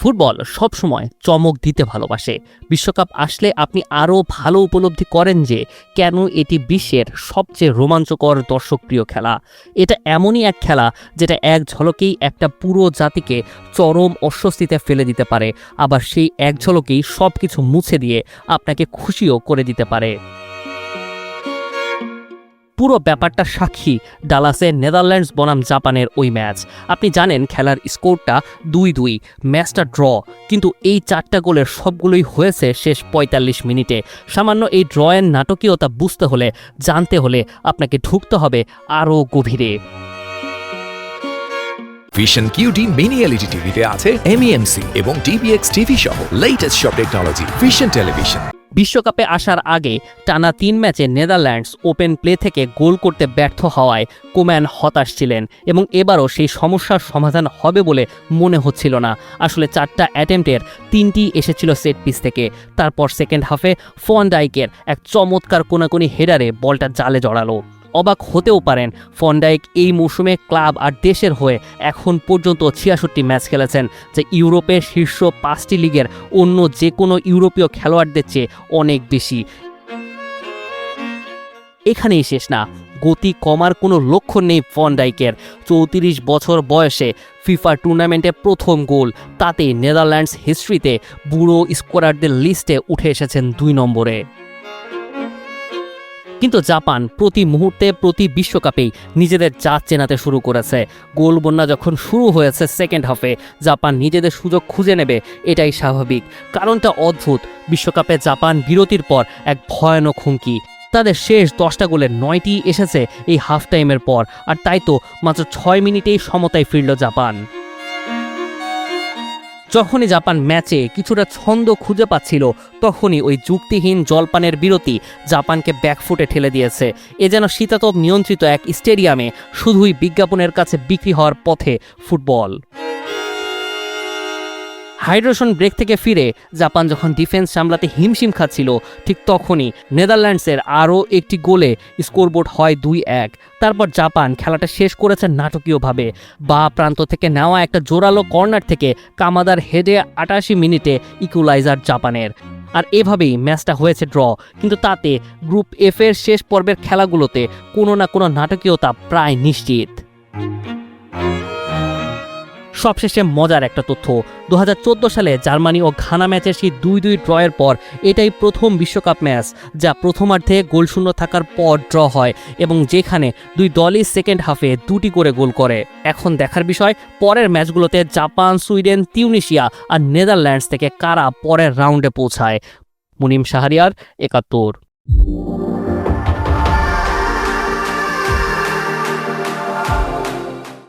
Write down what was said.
Football সবসময় চমক দিতে ভালোবাসে। বিশ্বকাপ আসলে আপনি আরও ভালো উপলব্ধি করেন যে কেন এটি বিশ্বের সবচেয়ে রোমাঞ্চকর দর্শকপ্রিয় খেলা। এটা এমনই এক খেলা যেটা এক ঝলকেই একটা পুরো জাতিকে চরম অস্বস্তিতে ফেলে দিতে পারে, আবার সেই এক ঝলকেই সব কিছু মুছে দিয়ে আপনাকে খুশিও করে দিতে পারে। পুরো ব্যাপারটা সাক্ষী ডালাসে নেদারল্যান্ডস বনাম জাপানের ওই ম্যাচ। আপনি জানেন খেলার স্কোরটা 2-2, ম্যাচটা ড্র, কিন্তু এই 4টা গোলের সবগুলোই হয়েছে শেষ 45 মিনিটে। সামান্য এই ড্রয়ের নাটকীয়তা বুঝতে হলে, জানতে হলে আপনাকে ঢুকতে হবে আরও গভীরে। ভিশন QD মিনি LED টিভিতে আছে MEMC এবং DBX টিভি সহ লেটেস্ট সব টেকনোলজি। Vision television. বিশ্বকাপে আসার আগে টানা 3 ম্যাচে নেদারল্যান্ডস ওপেন প্লে থেকে গোল করতে ব্যর্থ হওয়ায় কোম্যান হতাশ ছিলেন এবং এবারও সেই সমস্যার সমাধান হবে বলে মনে হচ্ছিল না। আসলে 4টা অ্যাটেম্পটের 3টি এসেছিল সেট পিস থেকে। তারপর সেকেন্ড হাফে ফন ডাইকের এক চমৎকার কোনাকুনি হেডারে বলটা জালে জড়ালো। অবাক হতেও পারেন, ফন ডাইক এই মৌসুমে ক্লাব আর দেশের হয়ে এখন পর্যন্ত 66 ম্যাচ খেলেছেন, যা ইউরোপের শীর্ষ 5টি লিগের অন্য যে কোনো ইউরোপীয় খেলোয়াড়দের চেয়ে অনেক বেশি। এখানেই শেষ না, গতি কমার কোনো লক্ষণ নেই ফন ডাইকের। 34 বছর বয়সে ফিফা টুর্নামেন্টে প্রথম গোল, তাতে নেদারল্যান্ডস হিস্ট্রিতে বুড়ো স্কোরারদের লিস্টে উঠে এসেছেন 2 নম্বরে। কিন্তু জাপান প্রতি মুহূর্তে, প্রতি বিশ্বকাপেই নিজেদের জাত চেনাতে শুরু করেছে। গোল বন্যা যখন শুরু হয়েছে সেকেন্ড হাফে, জাপান নিজেদের সুযোগ খুঁজে নেবে এটাই স্বাভাবিক। কারণটা অদ্ভুত, বিশ্বকাপে জাপান বিরতির পর এক ভয়ানক হুমকি। তাদের শেষ 10টা গোলের 9টি এসেছে এই হাফ টাইমের পর, আর তাই তো মাত্র 6 মিনিটেই সমতায় ফিরল জাপান। যখনই জাপান ম্যাচে কিছুটা ছন্দ খুঁজে পাচ্ছিল, তখনই ওই যুক্তিহীন জলপানের বিরতি জাপানকে ব্যাকফুটে ঠেলে দিয়েছে। এ যেন শীতাতপ নিয়ন্ত্রিত এক স্টেডিয়ামে শুধুই বিজ্ঞাপনের কাছে বিক্রি হওয়ার পথে ফুটবল। হাইড্রেশন ব্রেক থেকে ফিরে জাপান যখন ডিফেন্স সামলাতে হিমশিম খাচ্ছিল, ঠিক তখনই নেদারল্যান্ডসের আরও একটি গোলে স্কোরবোর্ড হয় 2-1। তারপর জাপান খেলাটা শেষ করেছে নাটকীয়ভাবে। বাঁ প্রান্ত থেকে নেওয়া একটা জোরালো কর্নার থেকে কামাদার হেডে 88 মিনিটে ইকুয়ালাইজার জাপানের। আর এভাবেই ম্যাচটা হয়েছে ড্র, কিন্তু তাতে গ্রুপ এফ এর শেষ পর্বের খেলাগুলোতে কোনো না কোনো নাটকীয়তা প্রায় নিশ্চিত। সবশেষে মজার একটা তথ্য, 2014 সালে জার্মানি ও ঘানা ম্যাচের সেই 2-2 ড্রয়ের পর এটাই প্রথম বিশ্বকাপ ম্যাচ যা প্রথমার্ধে গোলশূন্য থাকার পর ড্র হয় এবং যেখানে দুই দলই সেকেন্ড হাফে 2টি করে গোল করে। এখন দেখার বিষয়, পরের ম্যাচগুলোতে জাপান, সুইডেন, তিউনিশিয়া আর নেদারল্যান্ডস থেকে কারা পরের রাউন্ডে পৌঁছায়। মুনিম শাহরিয়ার, 71।